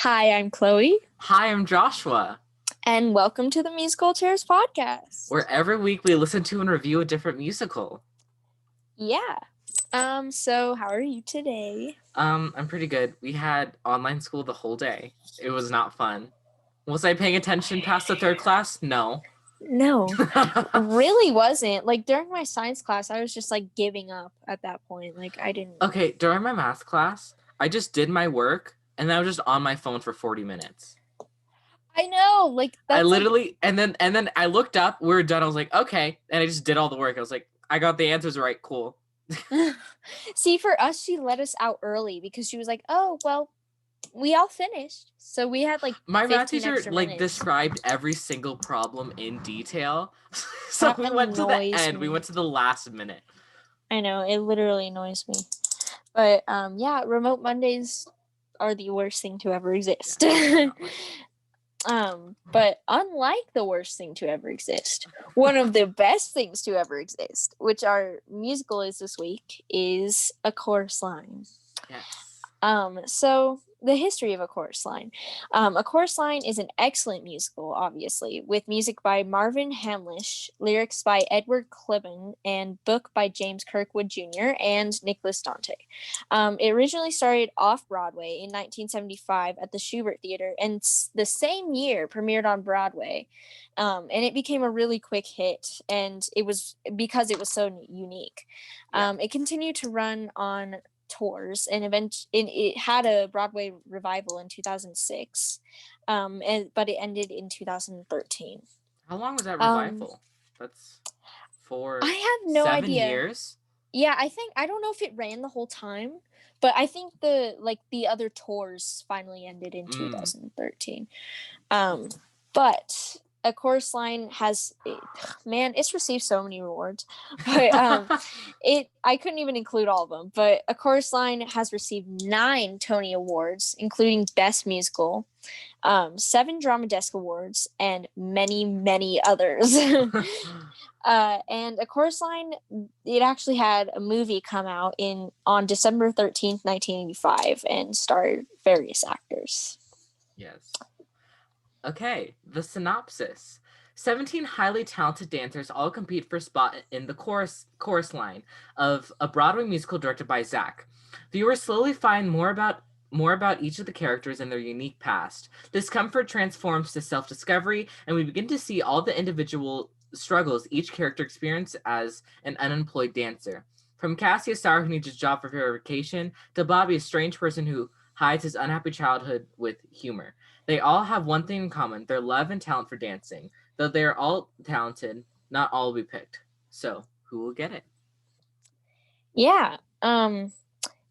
Hi, I'm Chloe, Hi, I'm Joshua, and welcome to the Musical Chairs podcast. where every week we listen to and review a different musical. Yeah. So how are you today? I'm pretty good. We had online school the whole day. It was not fun. Was I paying attention past the third class? No. No, really wasn't. Like during my science class, I was just like giving up at that point. Like I didn't. Okay, during my math class, I just did my work and then I was just on my phone for 40 minutes. I know, like I that's like literally and then I looked up, we were done. I was like, okay, and I just did all the work. I was like, I got the answers right, cool. See, for us, she let us out early because she was like, "Oh, well, we all finished." So we had like My math 15 teacher extra like minutes. described every single problem in detail. So That we went to the annoys end. We me. went to the last minute. I know, it literally annoys me. But yeah, remote Mondays are the worst thing to ever exist. Yeah, I do not like them. But unlike the worst thing to ever exist, one of the best things to ever exist, which our musical is this week, is A Chrous Line. Yes. So the history of A Chrous Line. A Chrous Line is an excellent musical, obviously, with music by Marvin Hamlish, lyrics by Edward Clibben, and book by James Kirkwood Jr. and Nicholas Dante. It originally started off Broadway in 1975 at the Schubert Theater, and the same year premiered on Broadway. And it became a really quick hit, and it was because it was so unique. Yeah. It continued to run on tours and it had a Broadway revival in 2006, but it ended in 2013. How long was that um revival? That's I for have no idea. 7 years. Yeah, I don't know if it ran the whole time, but I think the other tours finally ended in Mm. 2013. um but A Chorus Line has, man, it's received so many awards, but it I couldn't even include all of them. But A Chorus Line has received 9 Tony Awards, including Best Musical, 7 Drama Desk Awards, and many, many others. And A Chorus Line, it actually had a movie come out on December 13th, 1985, and starred various actors. Yes. Okay, the synopsis. 17 highly talented dancers all compete for a spot in the chorus line of a Broadway musical directed by Zach. Viewers slowly find more about each of the characters and their unique past. Discomfort transforms to self-discovery, and we begin to see all the individual struggles each character experiences as an unemployed dancer. From Cassie, a star who needs a job for verification, to Bobby, a strange person who hides his unhappy childhood with humor. They all have one thing in common: their love and talent for dancing. Though they are all talented, not all will be picked. So, who will get it? Yeah.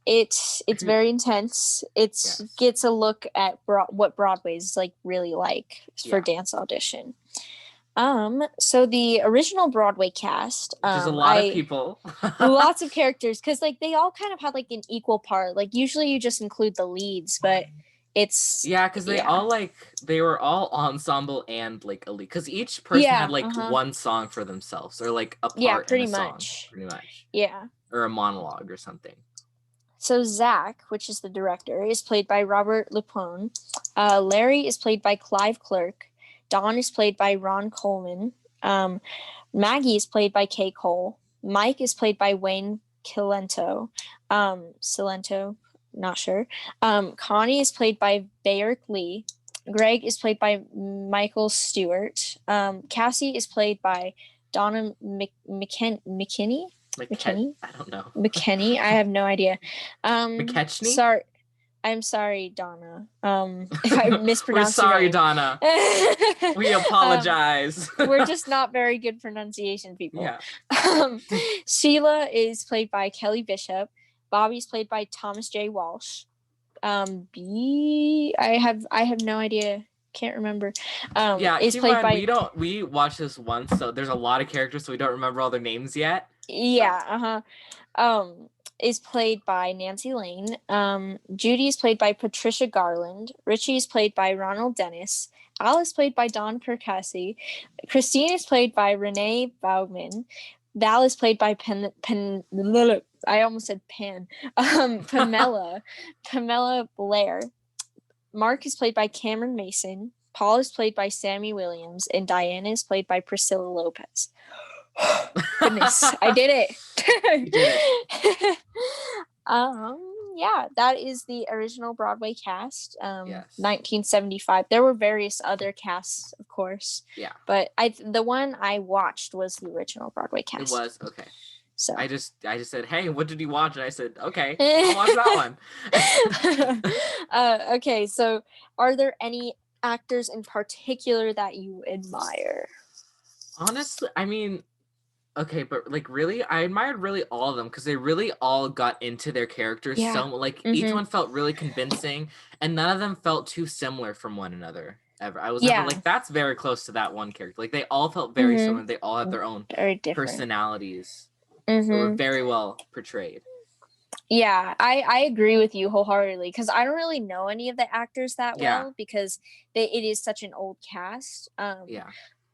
It's very intense. It's Yes. gets a look at what Broadway's like really like for Yeah. dance audition. So the original Broadway cast, Which is a lot of I people. lots of characters because like they all kind of had like an equal part. Like usually you just include the leads, but it's Yeah, because yeah, they were all ensemble and like elite. Because each person had yeah, like one song for themselves, or like a yeah, part in pretty a song, much, pretty much, yeah. or a monologue or something. So Zach, which is the director, is played by Robert Lupone. Larry is played by Clive Clerk. Don is played by Ron Coleman. Maggie is played by Kay Cole. Mike is played by Wayne Cilento, not sure. Connie is played by Bayard Lee. Greg is played by Michael Stewart. Cassie is played by Donna McKinney. McKinney? I don't know. McKinney? I have no idea. McKechnie? Sorry. I'm sorry, Donna. If I We're mispronounced your sorry, name. Donna. We um, apologize. we're just not very good pronunciation people. Yeah. Sheila is played by Kelly Bishop. Bobby's played by Thomas J. Walsh. B I have no idea. Can't remember. Yeah, Is keep in played mind by we watched this once, so there's a lot of characters, so we don't remember all their names yet. yeah, uh-huh. Is played by Nancy Lane. Judy is played by Patricia Garland. Richie is played by Ronald Dennis. Al is played by Don Percassi. Christine is played by Renee Baugman. Val is played by I almost said Pan. Pamela Blair. Mark is played by Cameron Mason. Paul is played by Sammy Williams, and Diana is played by Priscilla Lopez. Goodness, I did it. You did it. Yeah, that is the original Broadway cast. Yes. 1975. There were various other casts, of course. Yeah. But the one I watched was the original Broadway cast. It was, okay. So I just said, hey, what did you watch? And I said, okay, I'll watch that one. Okay, so are there any actors in particular that you admire? Honestly, I mean, okay, but like really, I admired really all of them because they really all got into their characters. Yeah. So like each one felt really convincing, and none of them felt too similar from one another ever. I was never like, that's very close to that one character. Like they all felt very similar. They all had their own personalities. Were very well portrayed. Yeah, I agree with you wholeheartedly because I don't really know any of the actors that well because it is such an old cast.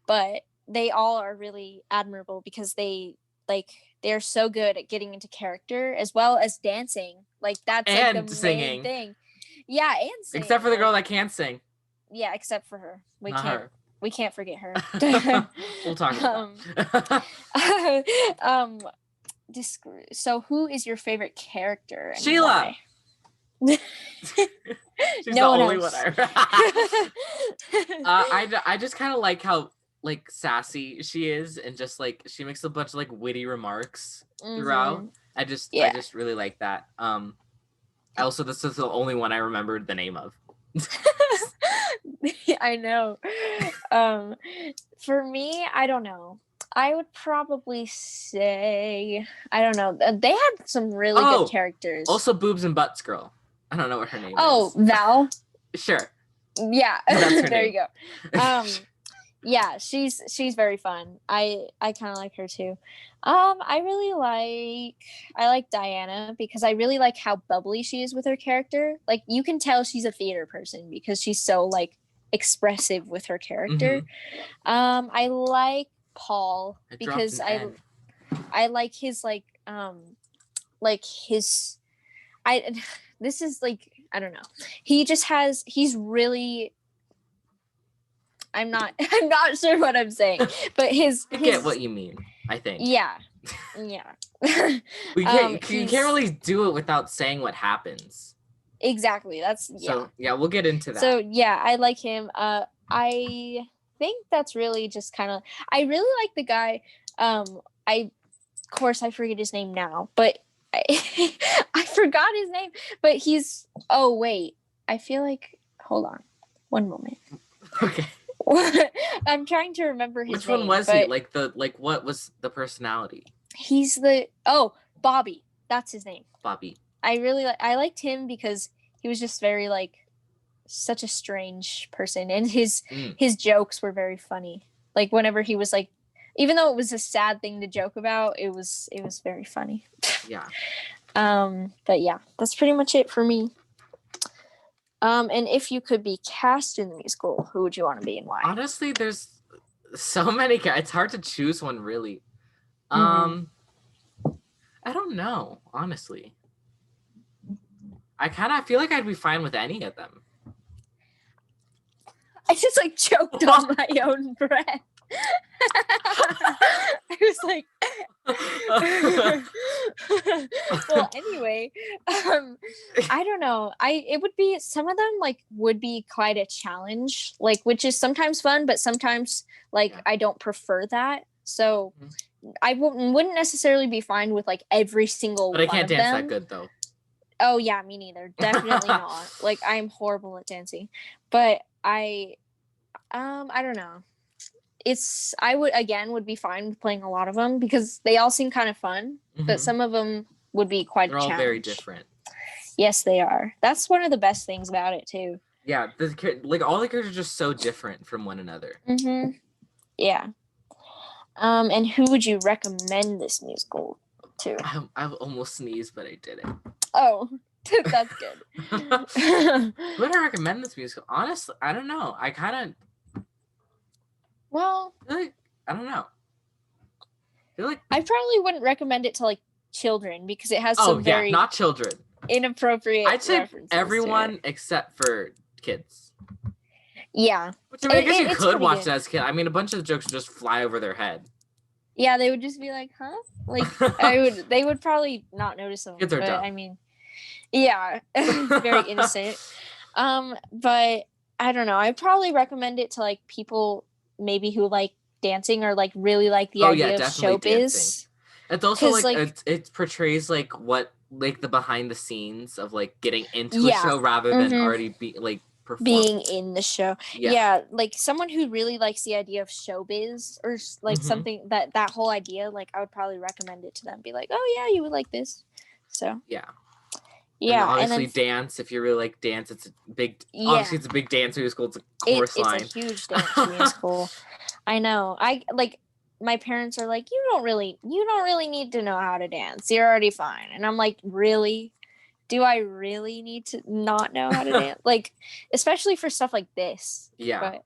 But they all are really admirable because they're so good at getting into character as well as dancing. Like that's and like the singing. main thing. Yeah, and singing. Except for the girl that can't sing. Yeah, except for her. We can't forget her. We'll talk about that. So who is your favorite character? Sheila. She's the only one I just kind of like how like sassy she is, and just like she makes a bunch of like witty remarks throughout. I just really like that. Also, this is the only one I remembered the name of. I know. For me, I don't know. I would probably say, I don't know. They had some really good characters. Also, Boobs and Butts Girl. I don't know what her name is. Oh, Val? Sure. Yeah. That's her there name. You go. Yeah, she's very fun. I kind of like her too. I like Diana because I really like how bubbly she is with her character. Like you can tell she's a theater person because she's so like expressive with her character. I like Paul because I like his this is like, I don't know. He's really, I'm not sure what I'm saying, but I get what you mean, I think. Yeah. You can't really do it without saying what happens. Exactly. So we'll get into that. So yeah, I like him. I think that's really just kind of, I really like the guy. Of course I forget his name now, but I forgot his name, but I feel like, hold on one moment. Okay. I'm trying to remember his name. Which one was he? What was the personality? He's Bobby. That's his name. Bobby. I liked him because he was just very like such a strange person, and his jokes were very funny. Like whenever he was like, even though it was a sad thing to joke about, it was very funny. Yeah. But yeah, that's pretty much it for me. And if you could be cast in the musical, who would you want to be and why? Honestly, there's so many. It's hard to choose one, really. I don't know, honestly. I kind of feel like I'd be fine with any of them. I just like choked on my own breath. I was like, well, anyway, I don't know. It would be, some of them like would be quite a challenge, like, which is sometimes fun, but sometimes like I don't prefer that. So I wouldn't necessarily be fine with like every single one of them. But I can't dance that good though. Oh yeah, me neither. Definitely not. Like I'm horrible at dancing, but I don't know. I would be fine with playing a lot of them because they all seem kind of fun, but some of them would be quite a challenge. They're all very different. Yes, they are. That's one of the best things about it too. Yeah, like all the characters are just so different from one another. Yeah. And who would you recommend this musical to? I almost sneezed, but I didn't. Oh, that's good. Who would I recommend this musical? Honestly, I don't know. I kind of. Well, I don't know. I feel like I probably wouldn't recommend it to like children because it has some very not children inappropriate. I'd say everyone except for kids. Yeah. Which, I mean, I guess you It's could pretty watch good. it as a kid. I mean, a bunch of jokes would just fly over their head. Yeah, they would just be like, huh? Like, they would probably not notice them, Kids are but dumb. I mean, yeah, very innocent. But I don't know. I'd probably recommend it to like people maybe who like dancing or like really like the Oh yeah, idea of definitely dancing. showbiz. It's also Cause like like, it portrays like what like the behind the scenes of like getting into a yeah, show rather than hmm already be like performing. being in the show. Yeah. Yeah, like someone who really likes the idea of showbiz or like Mm-hmm. something that whole idea, like I would probably recommend it to them. Be like, oh yeah, you would like this. So Yeah. And yeah, and obviously then dance, if you really like dance, it's a big yeah, obviously it's a big dance musical, it's a chorus it's a line. huge dance musical. I know. I like my parents are like, you don't really need to know how to dance. You're already fine. And I'm like, really? Do I really need to not know how to dance? Like, especially for stuff like this. Yeah. But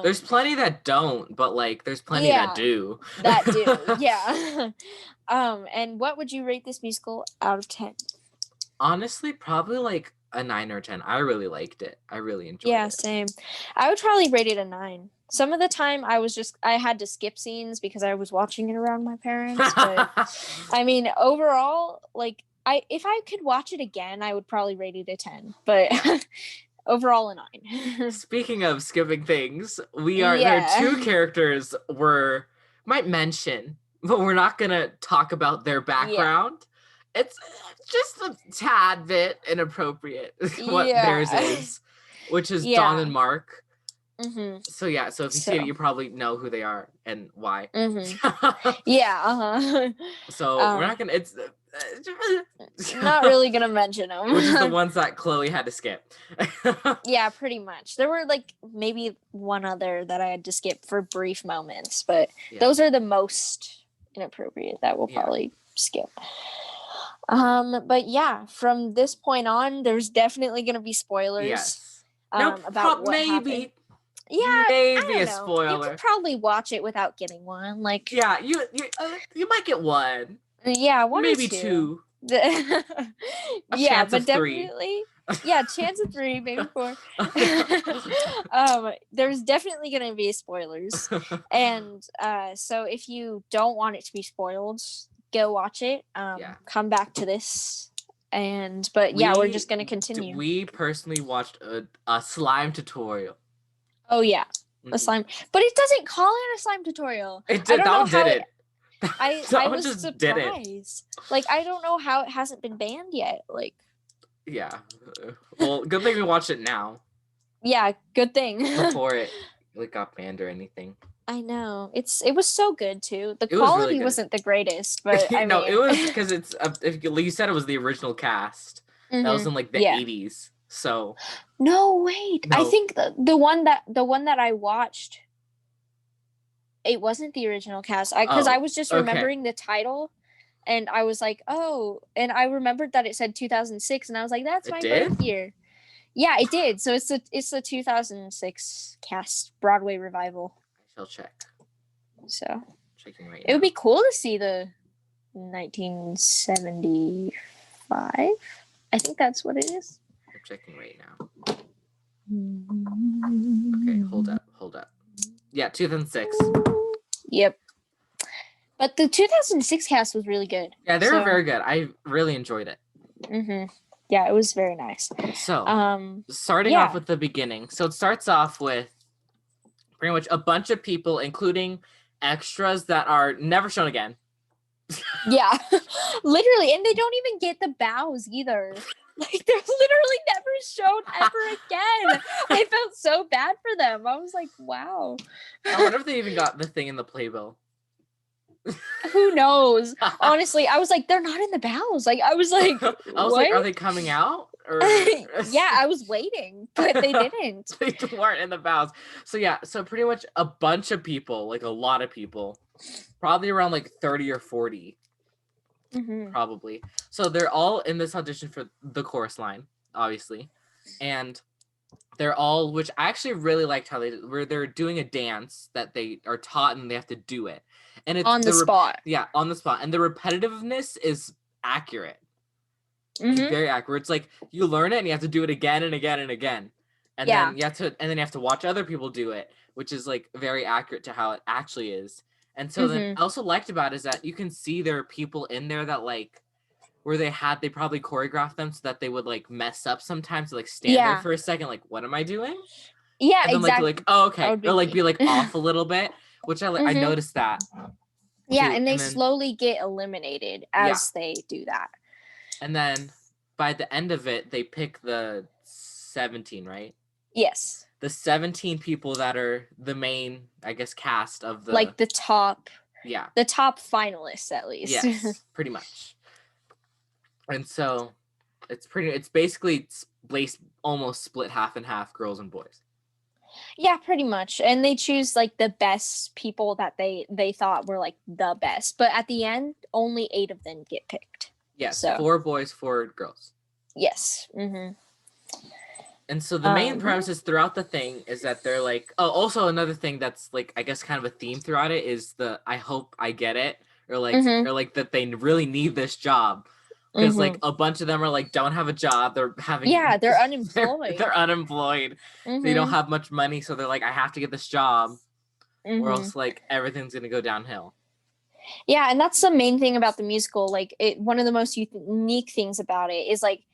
There's plenty that don't, but like there's plenty that do. That do. Yeah. And what would you rate this musical out of 10? Honestly, probably like a 9 or 10. I really liked it. I really enjoyed Yeah, it. same. I would probably rate it a 9. Some of the time I had to skip scenes because I was watching it around my parents, but I mean, overall, like if I could watch it again, I would probably rate it a 10. But overall a 9. Speaking of skipping things, there are two Yeah. characters might mention, but we're not gonna talk about their background. It's just a tad bit inappropriate what theirs is, which is Dawn and Mark. Mm-hmm. So yeah, so if you see it, you probably know who they are and why. Mm-hmm. Yeah. Uh-huh. So we're not gonna. It's not really gonna mention them. Which is the ones that Chloe had to skip. Yeah, pretty much. There were like maybe one other that I had to skip for brief moments, but those are the most inappropriate that we'll probably skip. But yeah, from this point on, there's definitely gonna be spoilers. Yes. About what maybe. Happened. Yeah, maybe a spoiler. You could probably watch it without getting one. Like, yeah, you might get one. Yeah, one maybe or two. Yeah, but definitely. Yeah, chance of 3, maybe 4. There's definitely gonna be spoilers, and so if you don't want it to be spoiled, go watch it. Come back to this. But we're just gonna continue. We personally watched a slime tutorial. Oh yeah, a slime, but it doesn't call it a slime tutorial. It did. That one did it. I was just surprised. Like, I don't know how it hasn't been banned yet. Like, yeah. Well, good thing we watched it now. Yeah, good thing. Before it got banned or anything. I know. It was so good too. The quality wasn't the greatest, but I no, mean... it was because it's if you said it was the original cast. That was in like the 80s. So no, wait. No. I think the one that I watched, it wasn't the original cast. Because I was just remembering the title, and I was like, oh, and I remembered that it said 2006, and I was like, that's my birth year. Yeah, it did. So it's the 2006 cast Broadway revival. I shall check. So checking right now. It would be cool to see the 1975. I think that's what it is. I'm checking right now. Okay, hold up. Yeah, 2006. Yep. But the 2006 cast was really good. Yeah, they were very good. I really enjoyed it. Mm-hmm. Yeah, it was very nice. So, starting off with the beginning. So it starts off with pretty much a bunch of people, including extras that are never shown again. Yeah, literally. And they don't even get the bows either. Like, they're literally never shown ever again. I felt so bad for them. I was like, wow. I wonder if they even got the thing in the playbill. Who knows? Honestly, I was like, they're not in the bows. Like, I was like, like, are they coming out? Or... yeah, I was waiting, but they didn't. They weren't in the bows. So yeah, so pretty much a bunch of people, like a lot of people, probably around like 30 or 40. Mm-hmm. Probably. So they're all in this audition for the chorus line, obviously. And they're all, which I actually really liked how where they're doing a dance that they are taught and they have to do it. And it's on the spot. Yeah, on the spot. And the repetitiveness is accurate. Mm-hmm. It's very accurate. It's like you learn it and you have to do it again and again and again. And Yeah. then you have to watch other people do it, which is like very accurate to how it actually is. And so then Mhm. I also liked about it is that you can see there are people in there that like where they probably choreographed them so that they would like mess up sometimes, to like stand there Yeah. for a second, like, what am I doing? Yeah, And then like, exactly. oh, That okay. would Or be like me. be like off a little bit, which I Mhm. noticed that. Yeah, Okay, and they and then slowly get eliminated yeah. as they do that. And then by the end of it, they pick the 17, right? Yes. The 17 people that are the main, I guess, cast of the Like yeah. the top finalists at least. Yes, pretty much. And so it's basically almost split half and half, girls and boys. Yeah, pretty much. And they choose like the best people that they thought were like the best. But at the end, only 8 of them get picked. Yes, So, 4 boys, 4 girls. yes. Mhm. And so the main Um premises throughout the thing is that they're like, oh, also another thing that's like, I guess kind of a theme throughout it is the I hope I get it, mhm. or like that they really need this job, because like Mhm. a bunch of them are like don't have a job, they're Yeah, having they're they're unemployed. unemployed, they don't Mhm. have much money, so they're like, I have to get this job or Mhm. else like everything's gonna go downhill. Yeah, and that's the main thing about the musical. Like, one of the most unique things about it is like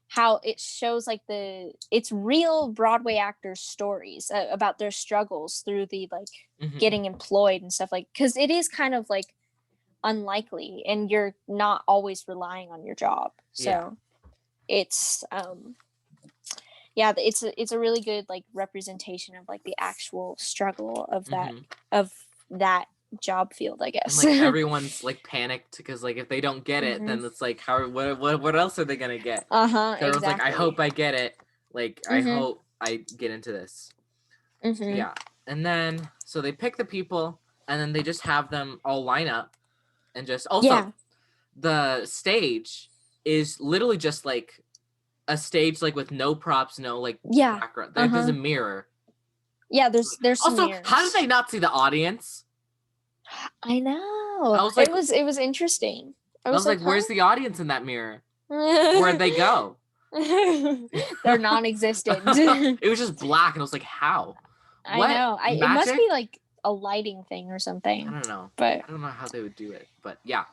how it shows like it's real Broadway actors' stories about their struggles through the like Hmm. getting employed and stuff, like because it is kind of like unlikely, and you're not always relying on your job. Yeah. So it's yeah, it's a really good like representation of like the actual struggle Hmm. of that job field, I And guess. like everyone's like panicked because like if they don't get it, Mhm. then it's like how what else are they gonna get? Uh-huh, So everyone's like, I exactly. hope I get it. Like I Mhm. hope I get into this. Mhm. Yeah. And then so they pick the people and then they just have them all line up and just also Yeah. the stage is literally just like a stage like with no props, no like Yeah. background. There's a Uh-huh. mirror. Yeah, there's some Also, how did mirrors. they not see the audience? I know. I was like It was interesting. I I was was like, like, where's "Huh?" the audience in that mirror? Where'd they go? They're non-existent. It was just black, and I was like, how? I What know. It must be magic? like a lighting thing or I something. don't know. But I don't know how they would do it, but yeah.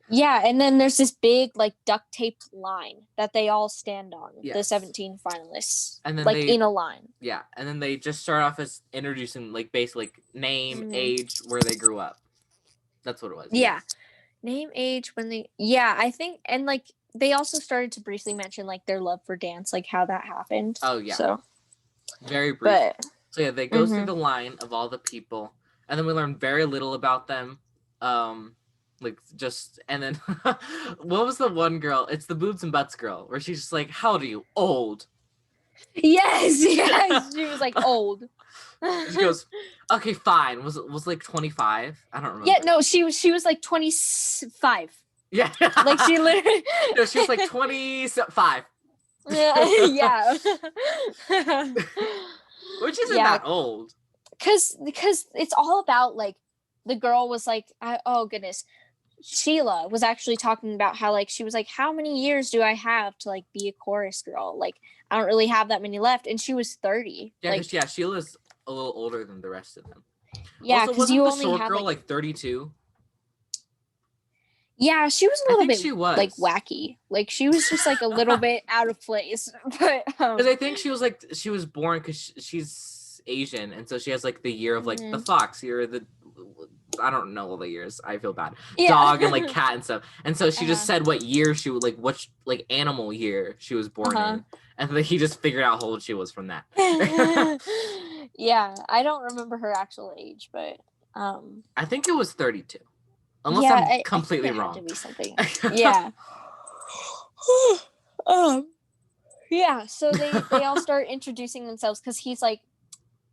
yeah, and then there's this big like duct taped line that they all stand on, the Yes. 17 finalists, And then like they in a line. yeah, and then they just start off as introducing like basically like name, Mhm. age, where they grew up. That's what it was. Yeah. Yeah. Name, age, when they yeah, I think, and like they also started to briefly mention like their love for dance, like how that happened. Oh yeah. So, Very briefly. but So yeah, they go through mhm. the line of all the people, and then we learn very little about them. Like just and then what was the one girl? It's the boobs and butts girl, where she's just like, "How old are you? Old." Yes, yes, she was like old. She goes, "Okay, fine." Was like 25? I don't Yeah, remember. no, she was like 25. Yeah. Like she literally No, she was like 25, yeah. which isn't Yeah, that old. because it's all about like the girl was like oh goodness, Sheila was actually talking about how like she was like, how many years do I have to like be a chorus girl? Like I don't really have that many left, and she was 30. Yeah, Like because Sheila's a little older than the rest of them. yeah, Also, because wasn't you the only short have girl like like 32? yeah, she was a I little think bit she like was. wacky. Like she was just like a little bit out of place, but Because I think she was born because she's Asian, and so she has like the year of like the mhm. fox year, the I don't know all the years. I feel bad. Dog and like Yeah. cat and stuff. And so she just Uh-huh. said what year she would like like animal year she was born Uh-huh. in, and then he just figured out how old she was from that. Yeah, I don't remember her actual age, but I think it was 32, unless yeah, I'm I think completely it had to wrong. be something. Yeah. um yeah, so they all start introducing themselves because he's like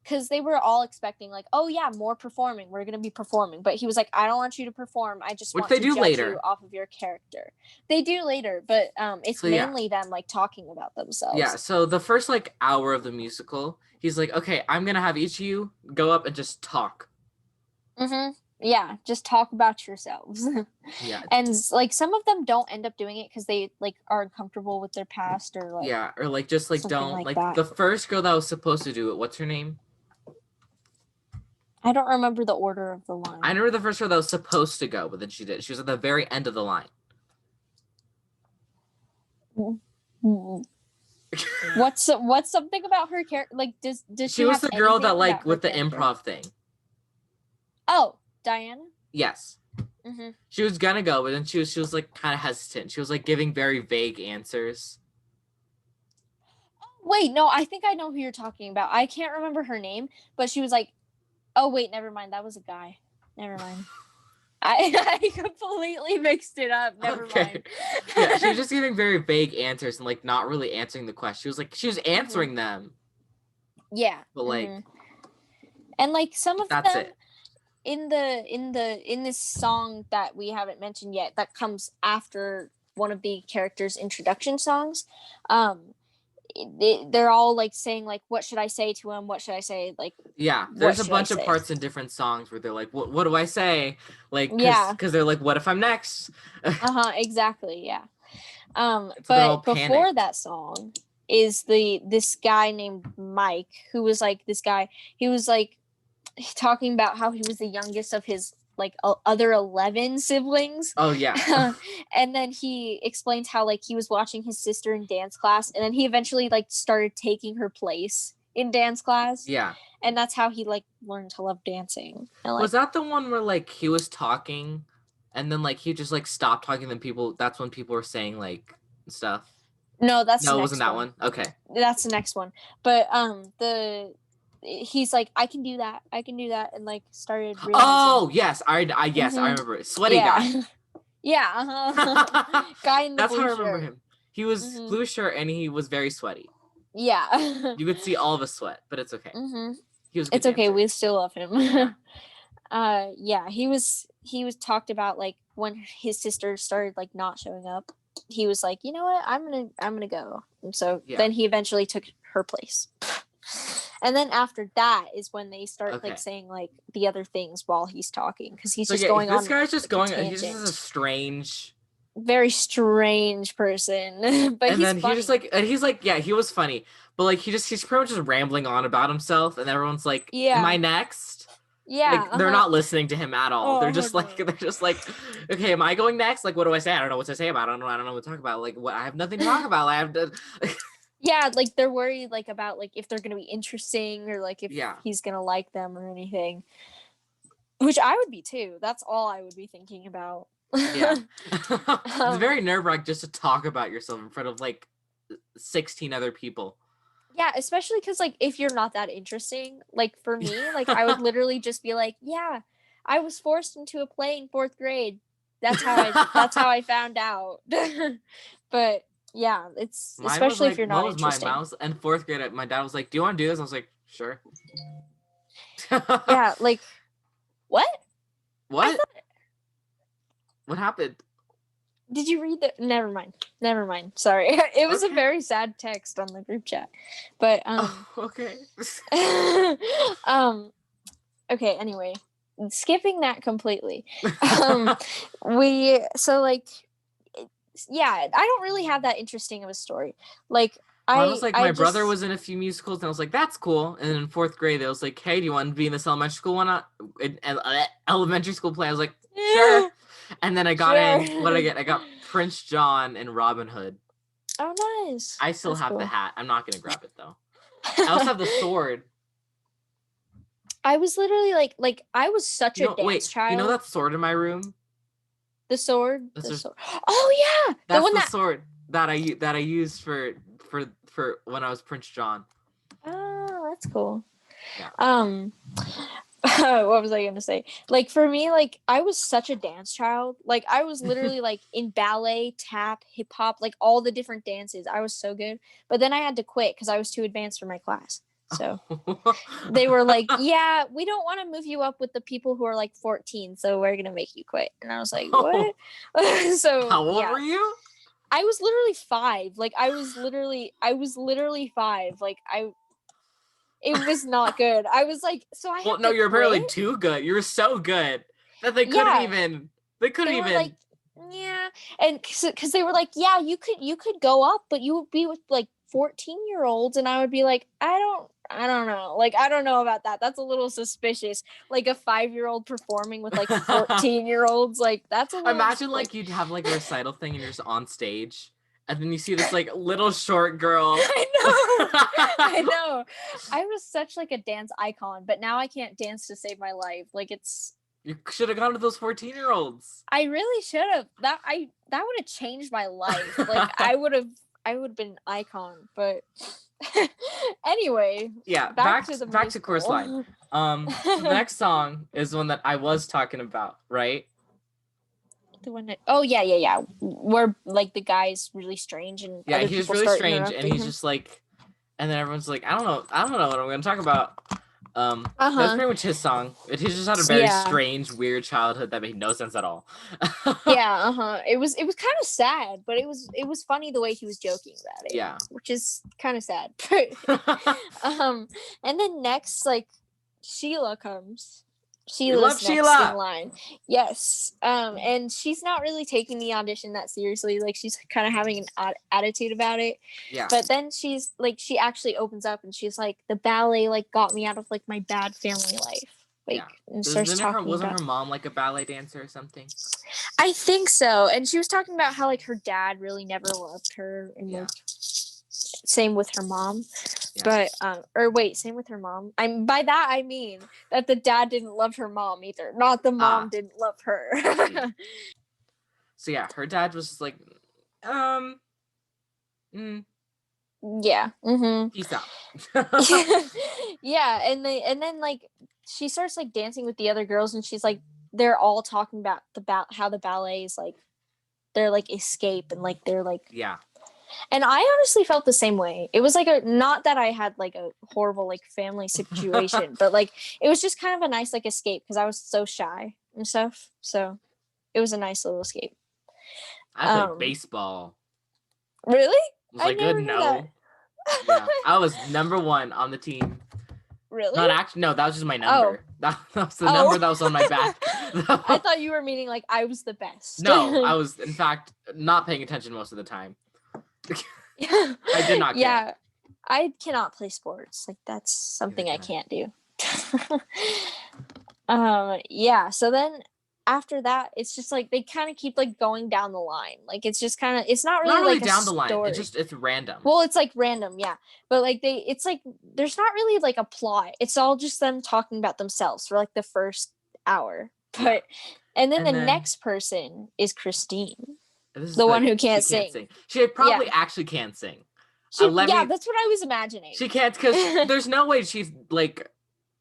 because they were all expecting like, oh yeah, more performing, we're gonna be performing, but he was like, I don't want you to perform, I just Which want they to do judge you later. off of your character. They do later, but it's So yeah, mainly them like talking about yeah. themselves. So the first like hour of the musical, he's like, okay, I'm gonna have each of you go up and just talk. Mm-hmm. Yeah, just talk about yourselves. Yeah. And like some of them don't end up doing it because they like are uncomfortable with their past or like Yeah, or like just like something don't like like that. the first girl that was supposed to do it. What's her name? I don't remember the order of the I line. remember the first girl that was supposed to go, but then she did. She was at the very end of the line. What's something about her character? Like, does She she was have the girl that anything like about her with the character? improv thing. Oh, Diana. Yes. Mm-hmm. She was gonna go, but then she was like kind of hesitant. She was like giving very vague answers. Wait, no, I think I know who you're talking about. I can't remember her name, but she was like, "Oh wait, never mind. That was a guy. Never mind. I completely mixed it up. Never Okay. mind." Yeah, she was just giving very vague answers and like not really answering the question. She was Mm-hmm. answering them, Yeah. but like Mm-hmm. And like some of that's them it. in this song that we haven't mentioned yet that comes after one of the characters' introduction songs, um, they're all like saying like, "What should I say to him? What should I say? Like, Yeah, what there's a should I bunch of say?" parts in different songs where they're like, what do I say? Like, Yeah. cause they're like, what if I'm next? Uh-huh, exactly. Yeah. So they're all But before panicked. that song is this guy named Mike who was like this guy. He was like talking about how he was the youngest of his like other 11 siblings. Oh yeah. And then he explains how like he was watching his sister in dance class and then he eventually like started taking her place in dance class, Yeah. and that's how he like learned to love dancing and like Was that the one where like he was talking and then like he just like stopped talking, then that's when people were saying like stuff? no, that's the No, it wasn't next that one. one. Okay. That's the next one. But the he's like, I can do that, I can do that, and like started realizing. Oh yes, yes, I Mm-hmm. remember it. Sweaty guy. Yeah. Yeah, uh-huh. Guy in the That's how I blue remember shirt. him. He was Mm-hmm. blue shirt and he was very sweaty. Yeah. You could see all of his sweat, but it's okay. Mm-hmm. He was a good It's okay, dancer. we still love him. Yeah. Yeah, he was talked about like when his sister started like not showing up. He was like, you know what, I'm gonna go, and so Yeah. then he eventually took her place. And then after that is when they start like Okay. saying like the other things while he's talking because he's So just yeah, going this on guy's just like a going. He just tangent. is a strange. Very strange person, but And he's then he just funny. like, and he's like, yeah, he was funny, but like he's pretty much just rambling on about himself, and everyone's like, "Am I Yeah, next?" yeah. Like they're Uh-huh. not listening to him at all. They're Oh just like, no. okay, am I going next? Like, what do I say? I don't know what to say about. It. I don't know what to talk about. Like, what? I have nothing to talk about. I have to. Yeah, like they're worried like about like if they're gonna be interesting or like if Yeah. he's gonna like them or anything. Which I would be too. That's all I would be thinking about. Yeah. It's um, very nerve-wracking just to talk about yourself in front of like 16 other people. yeah, especially because like if you're not that interesting, like for me, like I would literally just be like, yeah, I was forced into a play in fourth grade. That's how I found out. But yeah, it's Mine was especially if like, you're what not was mine? Mine interesting. was in fourth grade. My dad was like, "Do you want to do this?" I was like, "Sure." Yeah, like what? I What? thought, What happened? did you read the? Never mind. Never mind. Sorry, it was a Okay. very sad text on the group chat. But Oh, okay. um, okay. Anyway, skipping that completely. Um, we so like yeah, I don't really have that interesting of a story. Like Mine was I like I my brother just was in a few musicals, and I was like, "That's cool." And then in fourth grade, they was like, "Hey, do you want to be in this elementary school one? Elementary school play?" I was like, "Sure." And then I got in. What did I sure. get? I got Prince John and Robin Hood. Oh, nice. I still That's have the cool. hat. I'm not gonna grab it though. I also have the sword. I was literally like I was such a dance You know child. that sword in my room? The sword, That's the just sword. Oh yeah, the that's one the that. sword that I used for when I was Prince John. Oh, that's cool. Yeah. What was I gonna say? Like for me, like I was such a dance child. Like I was literally like in ballet, tap, hip hop, like all the different dances. I was so good. But then I had to quit because I was too advanced for my class. So they were like, "Yeah, we don't want to move you up with the people who are like 14, so we're gonna make you quit." And I was like, "What?" So How old yeah, were you? I was literally 5. Like I was literally 5. Like it was not good. I was like, so I Well, have no, to you're apparently quit. too good. You're so good. that they couldn't Yeah, even. They couldn't they were like, even. yeah, and because they were like, yeah, you could go up, but you would be with like 14-year-olds, and I would be like, I don't know, like I don't know about that. That's a little suspicious. Like a 5-year-old performing with like 14-year-olds, like that's a little Imagine like. like you'd have like a recital thing and you're just on stage, and then you see this like little short girl. I know, I know. I was such like a dance icon, but now I can't dance to save my life. Like it's. You should have gone to those 14-year-olds. I really should have. That would have changed my life. Like I would have been an icon. But anyway, Yeah, back to the back to Chorus Line. musical. So the next song is one that I was talking about, right? The one that, oh yeah. Where like the guy's really strange and Yeah, other he was people really start strange, and interrupting he's him. just like, and then everyone's like, I don't know what I'm gonna talk about. That's Uh-huh. pretty much his song. He just had a very Yeah. strange, weird childhood that made no sense at all. Yeah, uh-huh. It was kind of sad, but it was funny the way he was joking about it, Yeah. which is kind of sad. And then next, like, Sheila comes. We love Sheila's next in Sheila. line. Yes. And she's not really taking the audition that seriously. Like she's kind of having an attitude about it. Yeah. But then she's like, she actually opens up and she's like, the ballet like got me out of like my bad family life. Like, Yeah. and starts talking Wasn't about. her mom like a ballet dancer or something? I think so. And she was talking about how like her dad really never loved her, and Yeah. like same with her mom. Yeah. But or wait, same with her mom. I'm by that I mean that the dad didn't love her mom either. Not the mom didn't love her. Yeah. So yeah, her dad was just like, Yeah. peace out. Yeah, and then like she starts like dancing with the other girls, and she's like, they're all talking about how the ballet is like their like escape, and like they're like. Yeah. And I honestly felt the same way. It was like not that I had like a horrible like family situation, but like it was just kind of a nice like escape because I was so shy and stuff. So it was a nice little escape. I played baseball. Really? Was I good? No. Yeah. I was number 1 on the team. Really? Not actually. No, that was just my number. Oh. That was the number that was on my back. I thought you were meaning like I was the best. No, I was in fact not paying attention most of the time. I did not care. Yeah, I cannot play sports. Like that's something I can't do. Yeah. So then after that, it's just like they kind of keep like going down the line. Like it's just kind of it's not really like down the story. line. It's random. Well, it's like random, yeah. But like it's like there's not really like a plot. It's all just them talking about themselves for like the first hour. But and then the next person is Christine. The one who can't sing. She probably actually can't sing. That's what I was imagining. She can't because there's no way she's like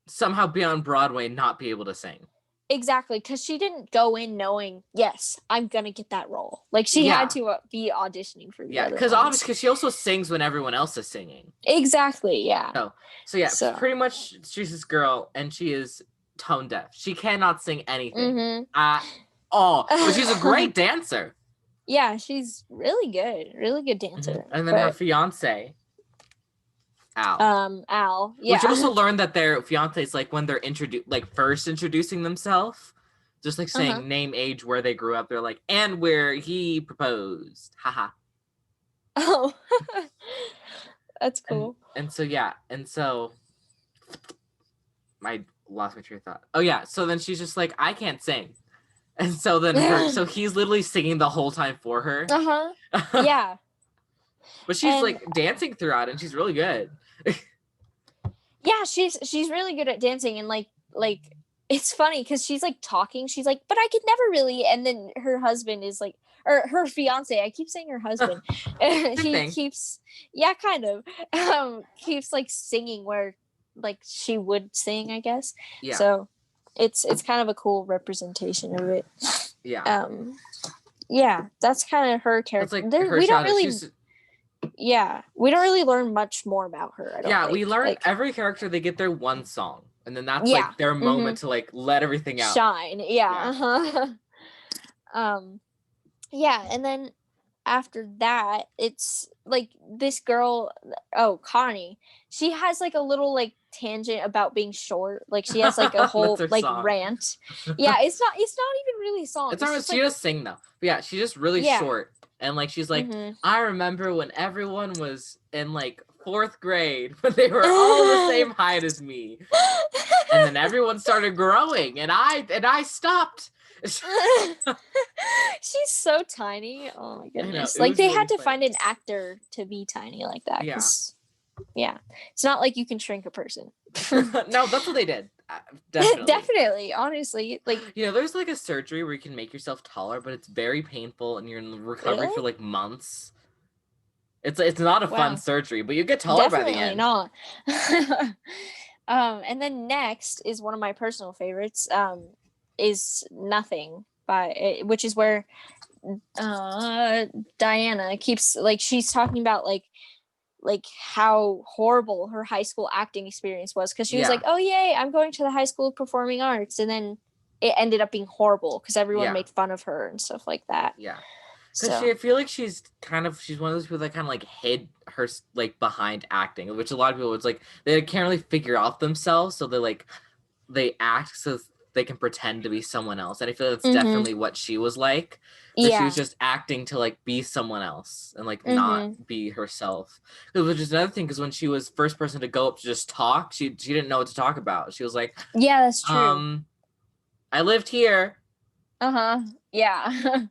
somehow be on Broadway and not be able to sing. Exactly, because she didn't go in knowing, yes, I'm gonna get that role. Like she had to be auditioning for the other because obviously because she also sings when everyone else is singing. Exactly, yeah. So pretty much she's this girl and she is tone deaf. She cannot sing anything at all, but she's a great dancer. Yeah, she's really good dancer. And then her fiance, Al. Al. Yeah. Which also learned that their fiancés, like when they're first introducing themselves, just like saying name, age, where they grew up. They're like, and where he proposed. Haha. Oh, that's cool. And so I lost my train of thought. Oh yeah, so then she's just like, I can't sing. And so then so he's literally singing the whole time for her. Yeah. But she's like dancing throughout and she's really good. Yeah, she's really good at dancing, and like it's funny because she's like talking, she's like, but I could never really, and then her husband is like, or her fiance, I keep saying her husband. He keeps kind of keeps like singing where like she would sing, I guess. Yeah. So it's kind of a cool representation of it. Yeah. Yeah, that's kind of her character. Like her we don't really we don't really learn much more about her. I don't think. We learn every character, they get their one song, and then that's like their moment to like let everything out. Shine. Yeah. Yeah, and then after that, it's like this girl, oh, Connie, she has like a little like tangent about being short. Like she has like a That's whole her like song. rant. Yeah, it's not even really a song. It's It's alright. just She like does sing though. But yeah, she's just really yeah. short, and like she's like, Mhm. I remember when everyone was in like fourth grade when they were all the same height as me, and then everyone started growing, and I stopped. She's so tiny. Oh my I know goodness. it Like was they really had to funny. find an actor to be tiny like that Yeah. cuz yeah. It's not like you can shrink a person. No, that's what they did. Definitely. Definitely, honestly. Like There's like a surgery where you can make yourself taller, but it's very painful and you're in recovery really? for like months. It's not a fun Wow. surgery, but you get taller by the Definitely end. not. And then next is one of my personal favorites, is Nothing which is where Diana keeps like she's talking about like how horrible her high school acting experience was because she was like, Yeah. "Oh yay, I'm going to the high school of performing arts," and then it ended up being horrible because everyone Yeah. made fun of her and stuff like that. Yeah. Because So, I feel like she's one of those people that kind of like hid her like behind acting, which a lot of people it's like they can't really figure out themselves, so they act so they can pretend to be someone else. And I feel that's mm-hmm. definitely what she was like, where she was Yeah, just acting to like be someone else and like not mm-hmm. be herself. Which is another thing because when she was first person to go up to just talk, she didn't know what to talk about. She was like, Yeah, that's true. um, I lived here. Uh-huh. Yeah.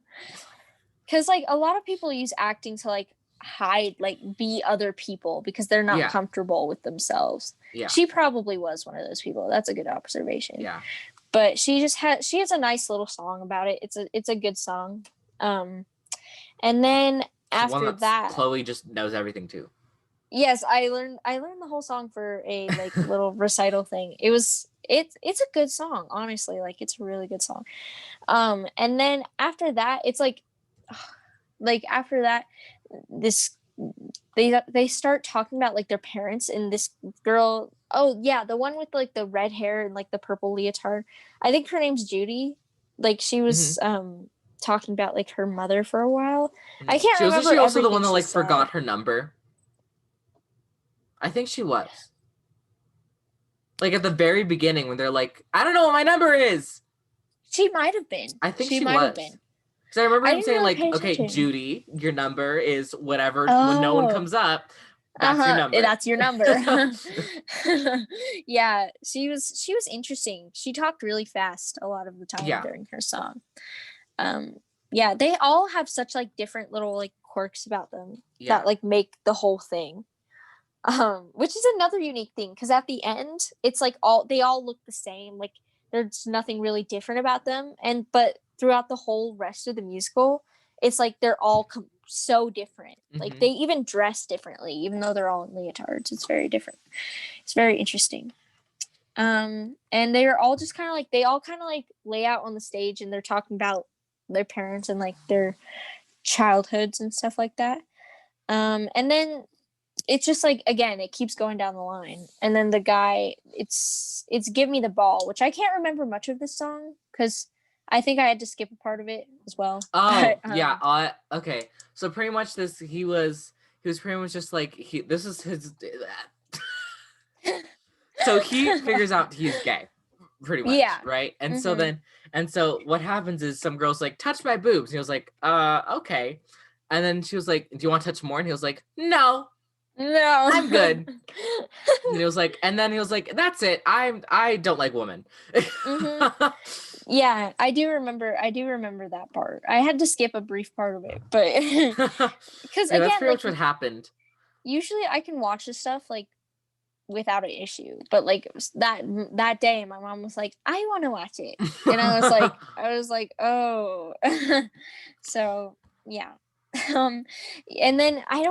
Cuz like a lot of people use acting to like hide like be other people because they're not Yeah, comfortable with themselves. yeah, She probably was one of those people. That's a good observation. yeah. But she has a nice little song about it. It's a good song. Um and then It's one after that's that, Chloe just knows everything too. yes, I learned the whole song for a like little recital thing. It's a good song, honestly. Like it's a really good song. And then after that, it's like after that, this they start talking about like their parents and this girl. Oh yeah, the one with like the red hair and like the purple leotard. I think her name's Judy. Like she Hmm. was talking about like her mother for a while. I can't She remember also the one everything that she like said. forgot her number? I think she was. Like at the very beginning when they're like, I don't know what my number is. She might have been. I think She she might have was. been. Because I remember I him didn't saying really like, pay okay, attention. Judy, your number is whatever. When no one Oh, comes up, that's your uh-huh, number. that's your number. Yeah, she was interesting. She talked really fast a lot of the time Yeah, during her song. Um, yeah, they all have such like different little like quirks about them that yeah. like make the whole thing. Which is another unique thing because at the end, it's like they all look the same. Like there's nothing really different about them, and but throughout the whole rest of the musical, it's like they're all so different. Like Hmm. they even dress differently, even though they're all in leotards. It's very different. It's very interesting. And they are all just kind of like they all kind of like lay out on the stage and they're talking about their parents and like their childhoods and stuff like that. And then it's just like again, it keeps going down the line. And then the guy, it's Give Me the Ball, which I can't remember much of this song because I think I had to skip a part of it as well. But Oh, yeah. Okay. So pretty much he was pretty much just like this is his so he figures out he's gay, pretty much, yeah. right? Mm-hmm. And so what happens is some girl's like, touch my boobs. And he was like, okay. And then she was like, do you want to touch more? And he was like, no, I'm No. good. And then he was like, that's it. I don't like women. Mm-hmm. Yeah, I do remember that part. I had to skip a brief part of it, but because Yeah, that's again, pretty like much what happened. usually I can watch this stuff like without an issue, but like that day my mom was like, I want to watch it, and I was like, oh. So yeah. um and then I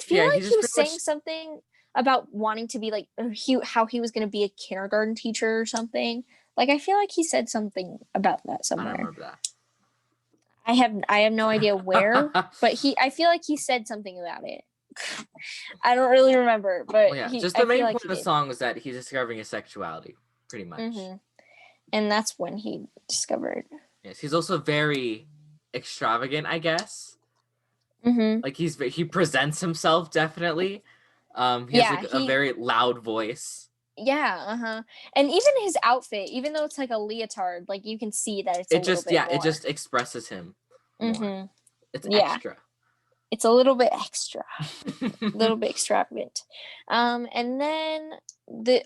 feel Yeah, he like he just was pretty much saying something about wanting to be like how he was going to be a kindergarten teacher or something. Like I feel like he said something about that I don't somewhere. remember I have no idea where, that. but I feel like he said something about it. I don't really remember, but Well, yeah, he just I the feel main like point he of the did. song was that he's discovering his sexuality, pretty much. Hmm. And that's when he discovered. Yes, he's also very extravagant, I guess. Mhm. Like he presents himself definitely. He has Yeah, like a very loud voice. yeah, uh-huh. And even his outfit, even though it's like a leotard, like you can see that it's a It little just bit it more. just expresses him more. Mhm. It's Yeah. extra. It's a little bit extra, a little bit extravagant. And then the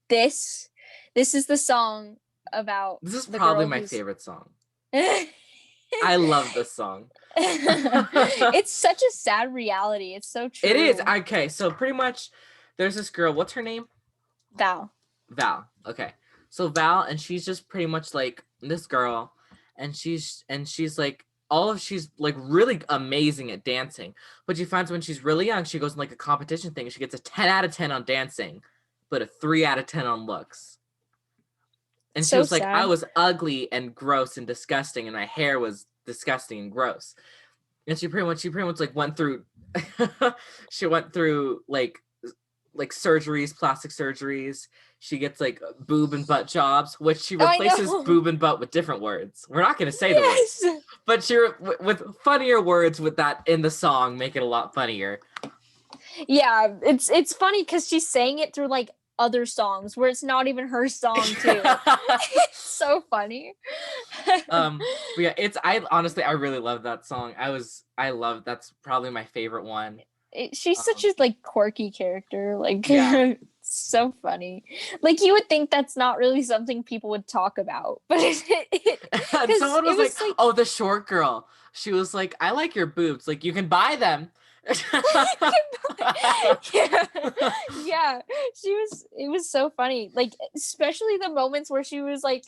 this this is the song about This is the probably girl my who's favorite song. I love this song. it's such a sad reality. It's so It is. true. Okay, so pretty much there's this girl, what's her name? Val. Val. Okay. So Val, and she's just pretty much like this girl, and she's like she's like really amazing at dancing. But she finds when she's really young, she goes in like a competition thing, and she gets a 10 out of 10 on dancing, but a 3 out of 10 on looks. And she So was like, I sad. was ugly and gross and disgusting, and my hair was disgusting and gross. And she pretty much like went through she went through like surgeries, plastic surgeries. She gets like boob and butt jobs, which she Oh, I replaces know. boob and butt with different words. We're not going to say the words, Yes. but with funnier words with that in the song, make it a lot funnier. Yeah, it's funny because she's saying it through like other songs where it's not even her song too. It's so funny. But yeah, I honestly I really love that song. I love that's probably my favorite one. She's such Um, a like quirky character, like yeah. so funny. Like you would think that's not really something people would talk about, but And because someone it was like, was like "Oh, the short girl." She was like, "I like your boobs. Like you can buy them." yeah, yeah. She was. It was so funny. Like especially the moments where she was like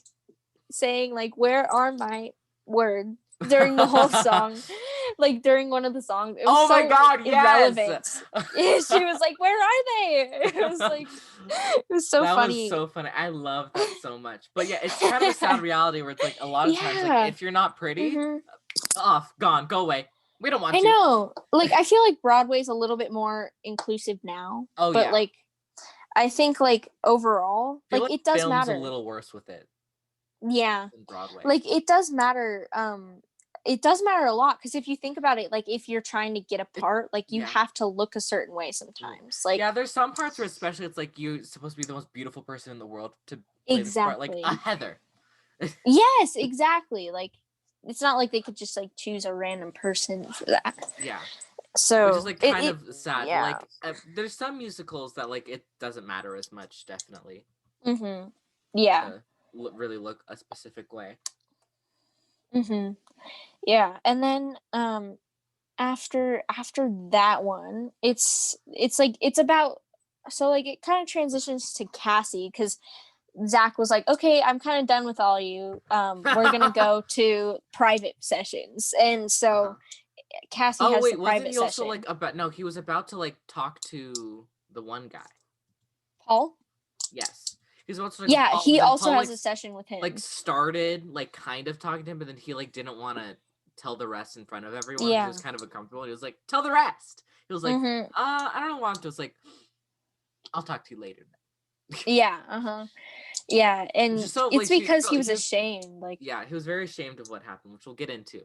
saying like, "Where are my words?" during the whole song, like during one of the songs. It was Oh my so god, yes. irrelevant. She was like, "Where are they?" It was like, it was so That was funny. so funny. I love that so much. But yeah, it's kind of a sad reality where it's like a lot of times, like Yeah. if you're not pretty, Hmm. off, gone, go away. We don't I want you. know. Like, I feel like Broadway's a little bit more inclusive now, Oh but yeah. like, I think like overall, I feel like like it does film's a matter. little worse with it Yeah. than Broadway. Like it does matter. It does matter a lot because if you think about it, like if you're trying to get a part, like you Yeah. have to look a certain way sometimes. Like Yeah, there's some parts where especially it's like you're supposed to be the most beautiful person in the world to play this part, like a exactly. Heather. Yes, exactly. Like it's not like they could just like choose a random person for that. Yeah. Which is So like kind it of sad, but yeah. like there's some musicals that like it doesn't matter as much, definitely, Mhm. Yeah. to really look a specific way. Mhm. Yeah. And then after that one, it's like it's about so like it kind of transitions to Cassie because Zach was like, okay, I'm kind of done with all you. We're gonna go to private sessions, and Uh-huh. so Cassie Oh has the wait, wasn't private he also like session. about? No, he was about to like talk to the one guy. Paul, Yes, he's about to talk to yeah, Paul, but he then also Paul has a session with like him. started like kind of talking to him, but then he like didn't want to tell the rest in front of everyone because he Yeah. was kind of uncomfortable. He was like, "Tell the rest." He was like, Mm-hmm. I don't want to." It's like, "I'll talk to you later." Yeah. Uh-huh. Yeah, Which and is so it's like because he was he was ashamed. Like, yeah, he was very ashamed of what happened, which we'll get into.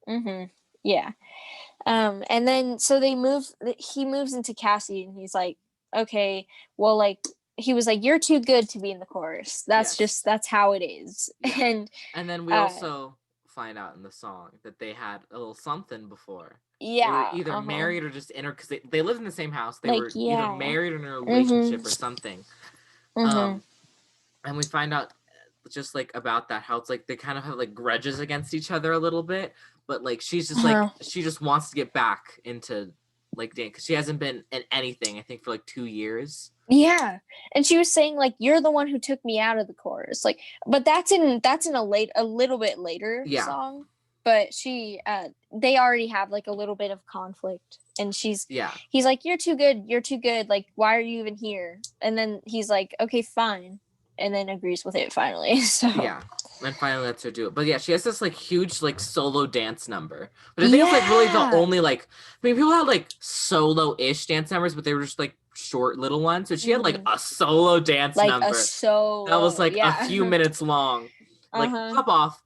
mm-hmm. Yeah. And then so they move. He moves into Cassie, and he's like, okay, well, like he was like, you're too good to be in the chorus. Yes. That's how it is. Yeah. And And then we uh, also find out in the song that they had a little something before. They were yeah, either uh huh. married or just in, because they lived in the same house. They Like, were either yeah. married or in a relationship Mhm. or something. Mhm. Um, and we find out just like about that how it's like they kind of have like grudges against each other a little bit, but like she's just like Uh-huh. she just wants to get back into like dance because she hasn't been in anything I think for like 2 years. Yeah. And she was saying like, you're the one who took me out of the chorus. Like, but that's in a little bit later Yeah, song. But they already have like a little bit of conflict, and yeah, he's like, you're too good, you're too good, like why are you even here? And then he's like, okay, fine, and then agrees with it finally. So yeah. And finally lets her do it. But yeah, she has this like huge like solo dance number. But I think it's like really the yeah. only like I mean people had like solo-ish dance numbers, but they were just like short little ones. But she had like Hmm. a solo dance Like a number that was solo, like a few yeah. minutes long. Like Uh-huh. pop off.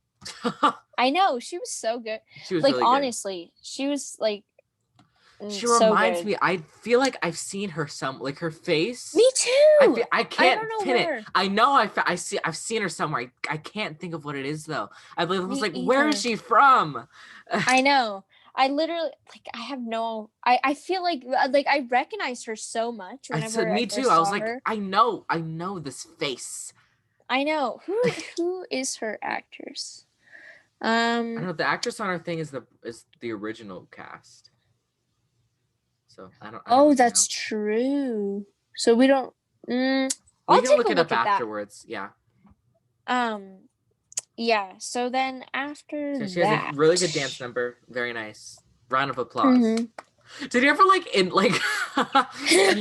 I know, she was so good. She was Like really good. honestly, she was like She So reminds good. me. I feel like I've seen her like her face. Me too. I I don't can't know pin it. where. I know I've seen her somewhere. I can't think of what it is though. I was Me like, where is either. she from? I know. I literally like I have no I feel like I recognize her so much I said, whenever I me too. first I was saw like, her. I know this face. I know. Who is her actress? I don't Um know. The actress on her thing is the original cast. So I don't oh, really that's know. true. So we don't We I'll can take look a it up look at that. afterwards. Yeah. Um yeah, so then after So she has a that. really good dance number. Very nice. Round of applause. Mhm. Did you ever like in like in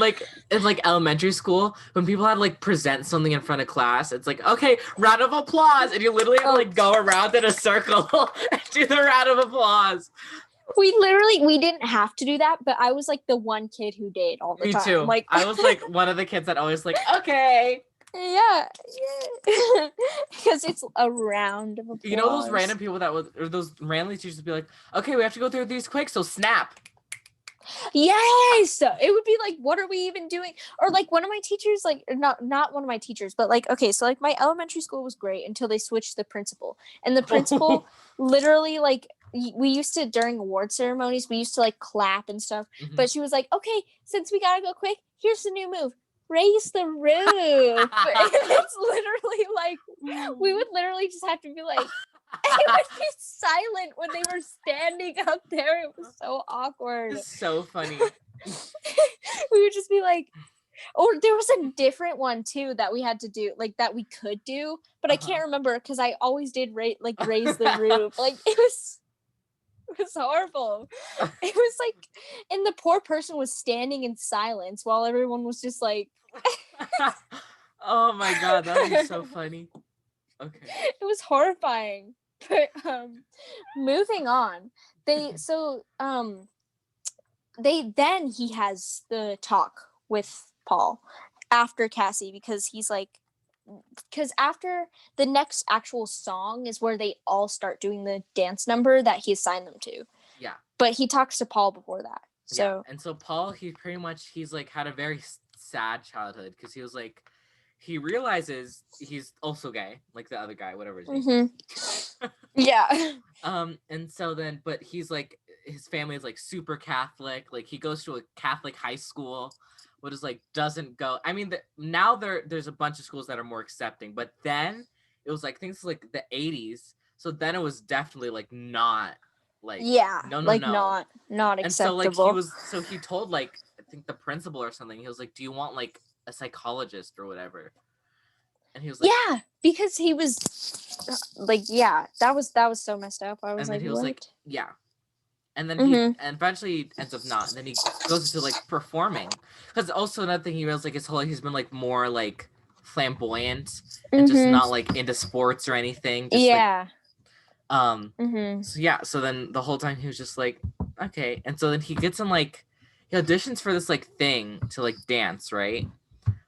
like elementary school when people had like present something in front of class? It's like, okay, round of applause, and you literally had to Oh, like go around in a circle and do the round of applause. we didn't have to do that, but I was like the one kid who did all the Me time. too. Like I was like one of the kids that always like, okay. yeah, yeah. Because it's a round of You know those applause. random people that would or those random teachers would be like, okay, we have to go through these quick, so snap. Yes, it would be like, what are we even doing? Or like one of my teachers, like not one of my teachers, but like okay, so like my elementary school was great until they switched the principal, and the principal Oh. literally like we used to during award ceremonies we used to like clap and stuff, Mhm. but she was like, okay, since we gotta go quick, here's the new move. Raise the roof. It's literally like we would literally just have to be like, it would be silent when they were standing up there. It was so awkward. It's so funny. We would just be like, or there was a different one too that we had to do, like that we could do, but I Uh-huh. can't remember because I always did like raise the roof. Like it was horrible. It was like, and the poor person was standing in silence while everyone was just like, Oh my god, that would be so funny. Okay. it was horrifying. But moving on, they so they then he has the talk with Paul after Cassie because he's like because after the next actual song is where they all start doing the dance number that he assigned them to. Yeah. But he talks to Paul before that. Yeah. So And so Paul, he's like had a very sad childhood because he was like he realizes he's also gay, like the other guy, whatever his name mm-hmm. is. Yeah. And so then but he's like his family is like super Catholic. Like he goes to a Catholic high school, what is like doesn't go. I mean, now there's a bunch of schools that are more accepting, but then it was like things like the 80s. So then it was definitely like not like Yeah. no no Like no. not And so like acceptable. he told like I think the principal or something. He was like, "Do you want like a psychologist or whatever?" And he was like, Yeah, because he was like, yeah, that was so messed up. I was and then like, he was like, what? "Yeah." And then Mm-hmm. and eventually ends up not. And then he goes into like performing. Because also another thing he realized like his whole life he's been like more like flamboyant and just Mm-hmm. not like into sports or anything. Just like Yeah. Mm-hmm. so yeah, so then the whole time he was just like, okay. And so then he gets in like he auditions for this like thing to like dance, right?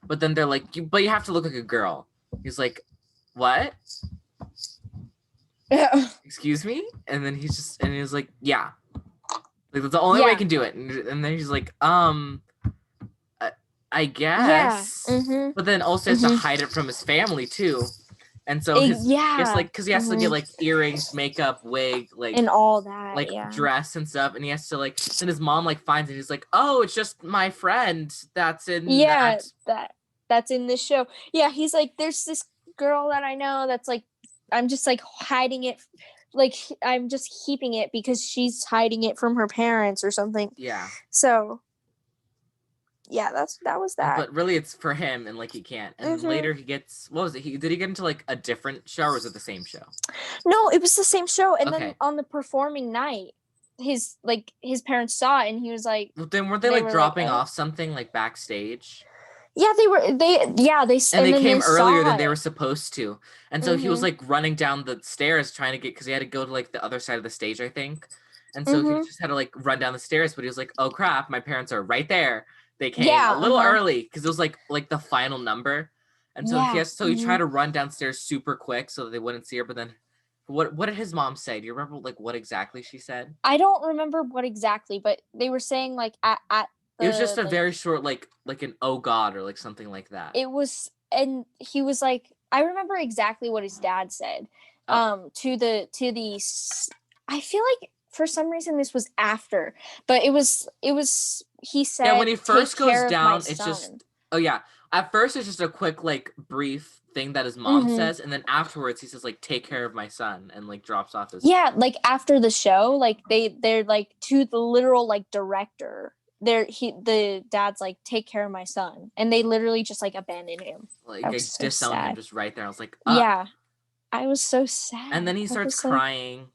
But then they're like, but you have to look like a girl. He's like, what? Yeah. Excuse me? And then he was like, yeah. Like that's the only way I Yeah. can do it. And then he's like, I Yeah. guess. Mm-hmm. But then also has to Mm-hmm. hide it from his family too. And so his Yeah. because he has to get Mm-hmm. like earrings, makeup, wig, And all that. like Yeah. dress and stuff, and he has to like then his mom like finds it. He's like, oh, it's just my friend that's in Yeah. that. That's in this show. Yeah. He's like, there's this girl that I know that's like, I'm just like hiding it. Like I'm just keeping it because she's hiding it from her parents or something. Yeah. So yeah, that was that. But really it's for him and like he can't. And Mm-hmm. later he gets what was it? Did he get into like a different show or was it the same show? No, it was the same show. And then Okay. on the performing night, his parents saw it and he was like, Well, then weren't they like dropping off something like backstage? yeah, And they then came earlier than saw they were it. supposed to. And so he was like running down the stairs trying to get because he had to go to like the other side of the stage, I think. And so he just had to like run down the stairs, but he was like, "Oh crap, my parents are right there." They came Yeah, a little early because it was like the final number. And so Yeah. he tried to run downstairs super quick so that they wouldn't see her, but then What did his mom say? Do you remember like what exactly she said? I don't remember what exactly, but they were saying like at It was just the a like very short like an oh god or like something like that. it was, and he was like, I remember exactly what his dad said. Oh. To the I feel like for some reason this was after, but it was he Yeah, when said, he "Take first goes care of my down, it's son." just oh yeah. At first it's just a quick like brief thing that his mom Mhm. says, and then afterwards he says like take care of my son and like drops off his Yeah, like after the show, like they're like to the literal like director. The dad's like, take care of my son, and they literally just like abandon him. like That was so disown him sad. just right there. I was like, Yeah, I was so and then sad. he I starts was like, crying,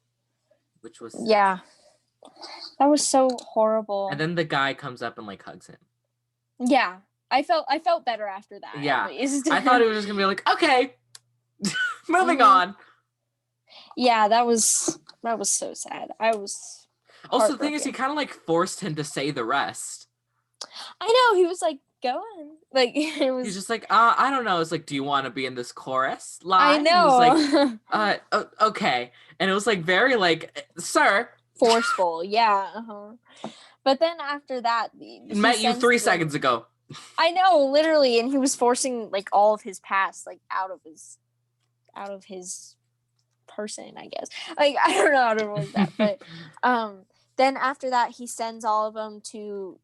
which was sad. yeah, that was so And horrible. then the guy comes up and like hugs him. Yeah, I felt better after that at Yeah. least. I thought it was just gonna be like, okay, moving hmm on. Yeah, that was so sad. I was Also, the thing is, he heartbroken. kind of like forced him to say the rest. I know, he was like, go on. Like it He's was. just like, I don't know. It's like, do you want to be in this chorus I line? And he was like, know. okay. And it was like very like, sir, Forceful, yeah. But then after that, he met you sends 3 seconds them. ago. I know, literally, and he was forcing like all of his past, like out of his person, I guess. Like I don't know how to word that, but um then after that he sends all of them to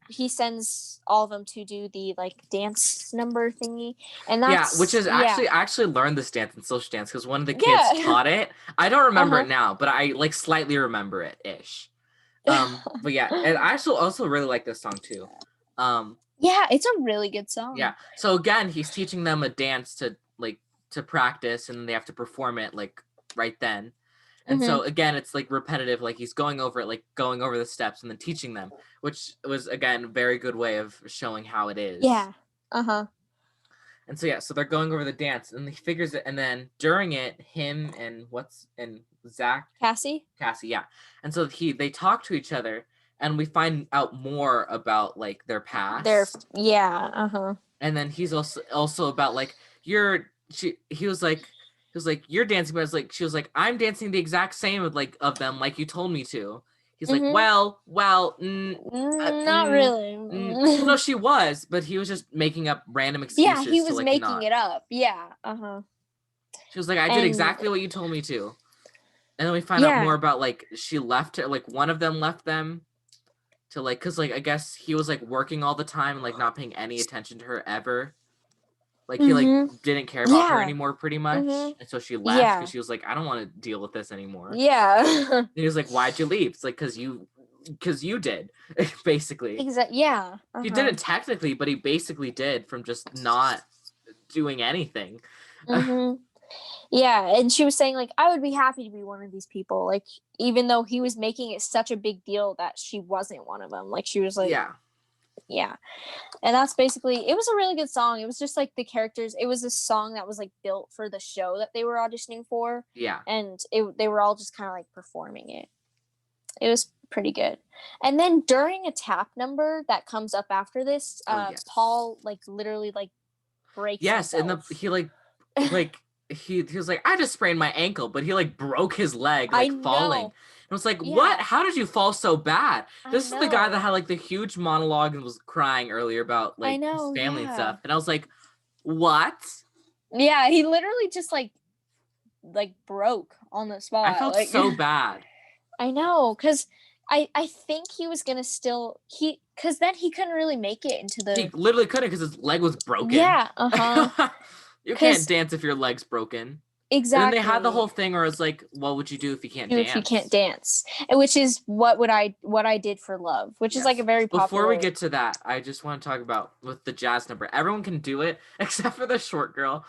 do the like dance number thingy, and Yeah, which that's is yeah. actually I actually learned this dance in social dance because one of the kids Yeah. taught it. I don't remember Uh-huh. it now, but I like slightly remember it ish. But yeah, and I also really like this song too. Yeah, it's a really good Yeah. song. So again, he's teaching them a dance to practice, and they have to perform it like right then. And Mm-hmm. so again, it's like repetitive, like he's going over it, like going over the steps and then teaching them, which was again a very good way of showing how it is. Yeah. Uh-huh. And so yeah, so they're going over the dance, and he figures it, and then during it, him and Zach, Cassie? Cassie, yeah, and so they talk to each other, and we find out more about like their They're past, yeah, uh-huh. and then he's also about like he was like you're dancing, but I was like she was like I'm dancing the exact same with like of them like you told me to. He's like Mm-hmm. well Not really. well no she was, but he was just making up random Yeah, he excuses to was like making not. it up. Yeah, uh-huh. She was like I did And exactly what you told me to. And then we find out more yeah. about like she left her, like one of them left them to like because like I guess he was like working all the time and like not paying any attention to her ever. Like he like Mm-hmm. didn't care about her Yeah. anymore pretty Mm-hmm. much, and so she left because Yeah. she was like I don't want to deal with this anymore. Yeah. And he was like why'd you leave? It's like because you did basically. Yeah. He Uh-huh. didn't technically, but he basically did from just not doing anything. Mm-hmm. Yeah, and she was saying like I would be happy to be one of these people, like even though he was making it such a big deal that she wasn't one of them. Like she was like, Yeah. yeah. And that's basically, it was a really good song. It was just like the characters, it was a song that was like built for the show that they were auditioning for, Yeah. and they were all just kind of like performing it. It was pretty good. And then during a tap number that comes up after this, Oh yes. Paul like literally like breaks Yes, and himself. he like he was like I just sprained my ankle, but he like broke his leg I like falling. know. And I was like, what? Yeah, How did you fall so bad? I This is the guy that know. had like the huge monologue and was crying earlier about I like his know, family and yeah. stuff. And I was like, what? Yeah, he literally just like broke on the I spot. felt Like so bad. I know, cuz I think he was going to still he cuz then he couldn't really make it into He the. literally couldn't because his leg was broken. Yeah, uh-huh. You can't Cuz dance if your leg's broken. And then they had the exactly. whole thing where it's like, what would you do if you can't Do if you can't dance? dance. And which is what I did for love, which is like Yes. a very Before we popular. get to that, I just want to talk about with the jazz number. Everyone can do it except for the short girl.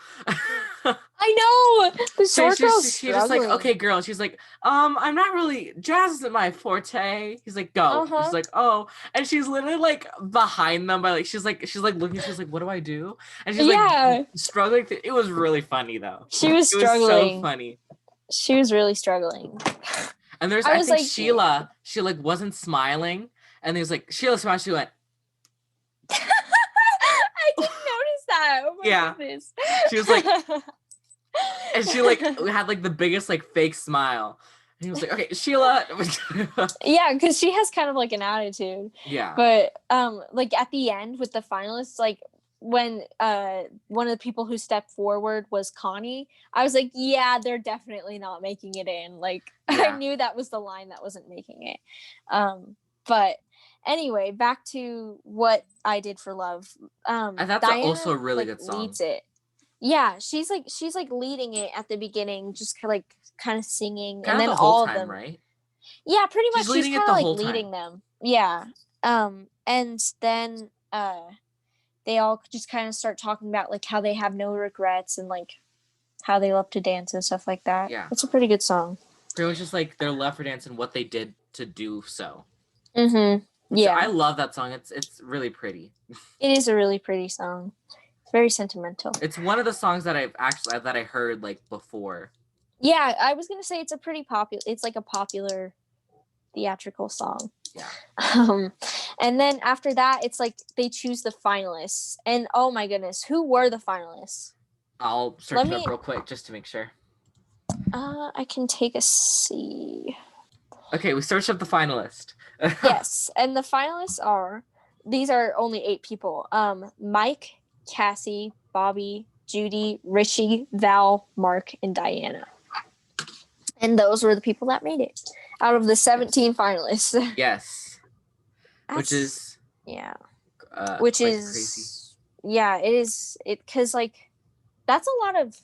I know. The short girl's She's just like, okay, struggling. girl. And she's like, I'm not really jazz isn't my forte. He's like, go. And she's Uh-huh. like, oh, and she's literally like behind them by like she's like looking. She's like, what do I do? And she's like Yeah. struggling. It was really funny though. She was It was so struggling. funny. She was really struggling. And there's I I was think like, Sheila. She like wasn't smiling, and he was like Sheila smiled. She went, I didn't notice that. Oh my yeah. goodness. She was like, And she like had like the biggest like fake smile. And he was like, "Okay, Sheila." Yeah, because she has kind of like an attitude. Yeah. But like at the end with the finalists, like when one of the people who stepped forward was Connie, I was like, yeah, they're definitely not making it in. Like I Yeah. knew that was the line that wasn't making it. But anyway, back to what I did for love. And that's also Diana a really like good song. leads it. Yeah, she's like leading it at the beginning, just like kind of singing, Kind and of then the whole all of time, them. right? Yeah, pretty much She's she's leading it kind of the like whole leading time. them. Yeah. And then they all just kind of start talking about like how they have no regrets and like how they love to dance and stuff like that. Yeah. It's a pretty good song. Pretty much just like their love for dance and what they did to do so. Mhm. Which I Yeah. love that song. It's really pretty. It is a really pretty song. It's very sentimental. It's one of the songs that I heard like before. Yeah, I was going to say it's like a popular theatrical song. Yeah. Um, and then after that, it's like they choose the finalists. And oh my goodness, who were the finalists? I'll search it up real quick just to make sure. I can take a see. Okay, we searched up the finalist. Yes, and the finalists are these are only 8 people. Mike, Cassie, Bobby, Judy, Richie, Val, Mark, and Diana. And those were the people that made it out of the 17 finalists. Yes. Which is yeah. Which is crazy. Yeah, it is it cuz like that's a lot of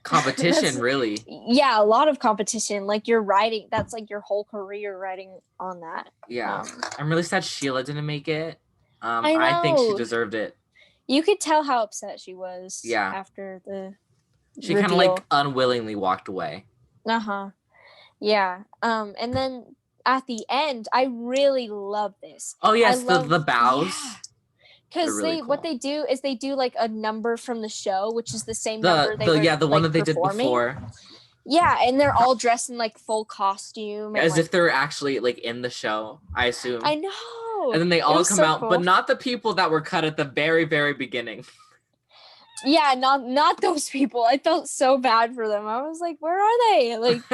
competition, really. Yeah, a lot of competition. Like you're writing, that's like your whole career writing on that. Yeah. I'm really sad Sheila didn't make it. I know. I think she deserved it. You could tell how upset she was. Yeah. After the she kind of like unwillingly walked away. Uh-huh. Yeah. And then at the end, I really love this. Oh yes, the bows. Yeah. Because really cool. What they do is they do like a number from the show, which is the same number the one that they did before. Yeah, and they're all dressed in like full costume, as like, if they're actually like in the show, I assume. I know. And then they all come out, cool. But not the people that were cut at the very, very beginning. Yeah, not those people. I felt so bad for them. I was like, where are they? Like,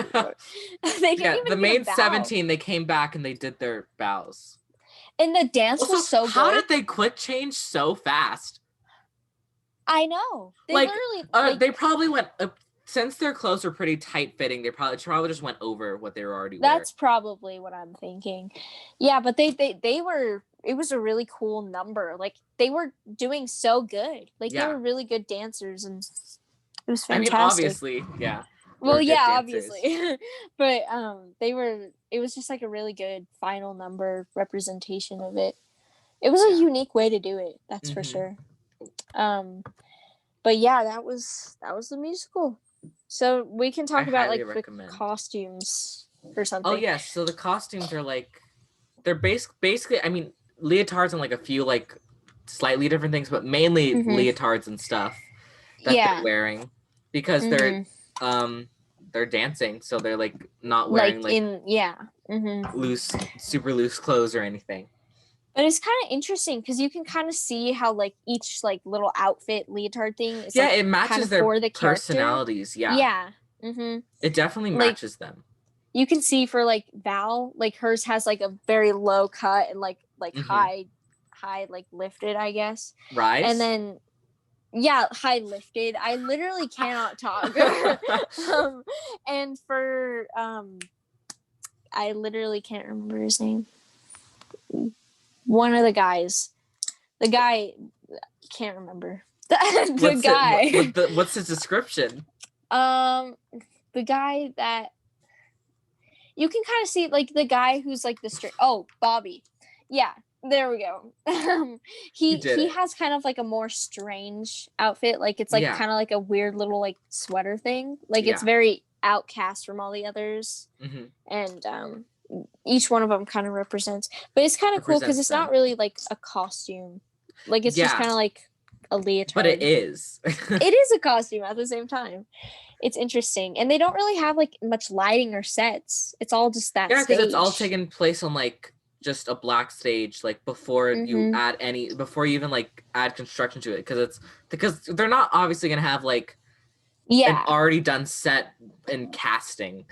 they didn't even the main 17, they came back and they did their bows. And the dance was so good. How did they quick change so fast? I know. They literally they probably went since their clothes are pretty tight fitting, they probably just went over what they were already wearing. That's probably what I'm thinking. Yeah, but they were, it was a really cool number. Like they were doing so good. Like they were really good dancers and it was fantastic. I mean, obviously, yeah. Well, yeah, obviously. But it was just like a really good final number representation of it. It was a unique way to do it, that's for sure. But yeah, that was the musical. So we can talk about like the costumes or something. Oh yes, so the costumes are like they're basically I mean leotards and like a few like slightly different things, but mainly leotards and stuff that they're wearing because they're dancing, so they're like not wearing loose, super loose clothes or anything. But it's kind of interesting because you can kind of see how like each like little outfit leotard thing is it matches their personalities. Yeah. It definitely matches them. You can see for like Val, like hers has like a very low cut and like high like lifted, I guess. Right. And then high lifted. I literally cannot talk. And for I literally can't remember his name. One of the guy can't remember. What's his description? The guy that you can kind of see, like the guy who's like Bobby. Yeah, there we go. He has kind of like a more strange outfit. Like it's like kind of like a weird little like sweater thing. Like it's very outcast from all the others. And each one of them kind of represents, but it's kind of cool because it's not really like a costume. Like it's just kind of like a leotard. But it is. It is a costume at the same time. It's interesting, and they don't really have like much lighting or sets. It's all just that. Yeah, because it's all taking place on like just a black stage, like before you even like add construction to it, because they're not obviously gonna have like an Yeah, already done set and casting.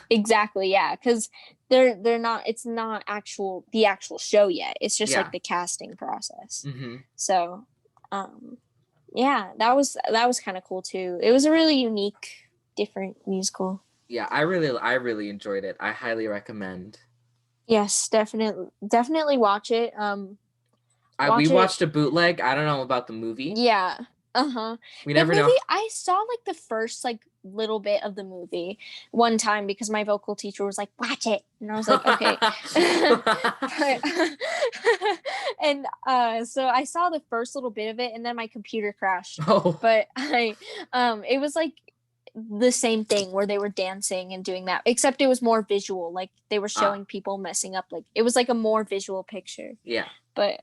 exactly. Yeah, because they're not. It's not the actual show yet. It's just like Yeah. the casting process. Hmm. So, um, yeah, that was kind of cool too. It was a really unique, different musical. Yeah, I really enjoyed it. I highly recommend. Yes, definitely watch it. We Watch it. watched a bootleg. I don't know about the movie. Yeah. Uh-huh. We The never know. movie, I saw like the first like little bit of the movie one time because my vocal teacher was like, "Watch it." And I was like, "Okay." But and so I saw the first little bit of it and then my computer crashed. Oh. But I it was like the same thing where they were dancing and doing that, except it was more visual. Like they were Ah, showing people messing up. Like it was like a more visual picture. yeah. But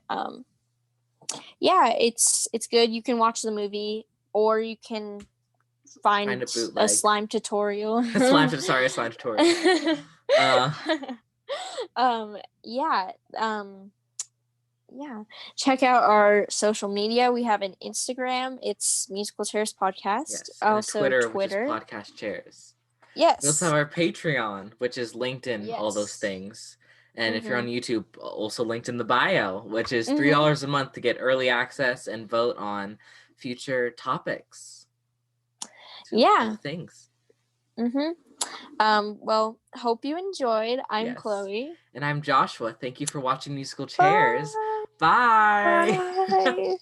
yeah, it's good. You can watch the movie or you can Find find a a bootleg. slime tutorial. Sorry, a slime tutorial. Uh, Yeah. Yeah. Check out our social media. We have an Instagram. It's Musical Chairs Podcast. yes, and a Also Twitter, which is Twitter. Podcast Chairs. We also have Yes. our Patreon, which is linked in all those Yes. things. And if you're on Mhm. YouTube, also linked in the bio, which is Mhm. $3 a month to get early access and vote on future topics to all the Yeah. things. Mhm. Well, hope you enjoyed. I'm Yes. Chloe. And I'm Joshua. Thank you for watching Musical Chairs. Bye. Bye. Bye.